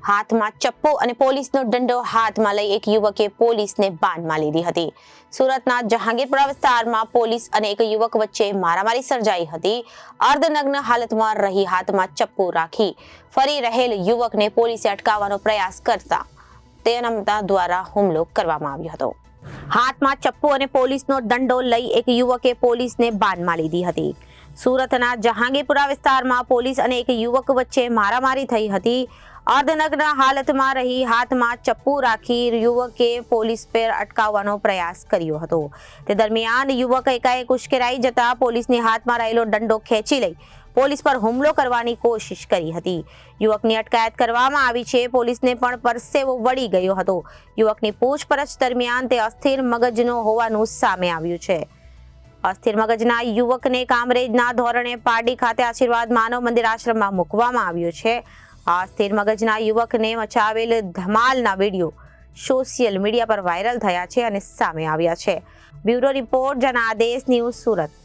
હાથમાં ચપ્પુ અને પોલીસનો દંડો હાથમાં લઈ એક યુવકે પોલીસને બાનમાં લીધી હતી। સુરતના જહાંગીરપુરા વિસ્તારમાં પોલીસ અને એક યુવક વચ્ચે મારામારી સર્જાઈ હતી। અર્ધનગ્ન હાલતમાં રહી હાથમાં ચપ્પુ રાખી ફરી રહેલ યુવકને પોલીસે અટકાવવાનો પ્રયાસ કરતા તેના દ્વારા હુમલો કરવામાં આવ્યો હતો। હાથમાં ચપ્પુ અને પોલીસનો દંડો લઈ એક યુવકે પોલીસને બાનમાં લીધી હતી। સુરતના જહાંગીરપુરા વિસ્તારમાં પોલીસ અને એક યુવક વચ્ચે મારામારી થઈ હતી। અર્ધનગ્ન હાલતમાં રહી હાથમાં ચપ્પુ રાખી યુવકે પોલીસ પર અટકાવવાનો પ્રયાસ કર્યો હતો। તે દરમિયાન યુવક એકાએક ઉશ્કેરાઈ જતા પોલીસની હાથમાં રહેલો દંડો ખેંચી લઈ પોલીસ પર હુમલો કરવાની કોશિશ કરી હતી। યુવકની અટકાયત કરવામાં આવી છે। પોલીસને પણ પરસેવો વળી ગયો હતો। યુવકની પૂછપરછ દરમિયાન તે અસ્થિર મગજનો હોવાનું સામે આવ્યું છે। અસ્થિર મગજના યુવકને કામરેજના ધોરણે પારડી ખાતે આશીર્વાદ માનવ મંદિર આશ્રમમાં મૂકવામાં આવ્યો છે। આ અસ્થિર મગજના યુવકને મચાવેલ ધમાલના વિડીયો સોશિયલ મીડિયા પર વાયરલ થયા છે અને સામે આવ્યા છે। Bureau report Janadesh news Surat.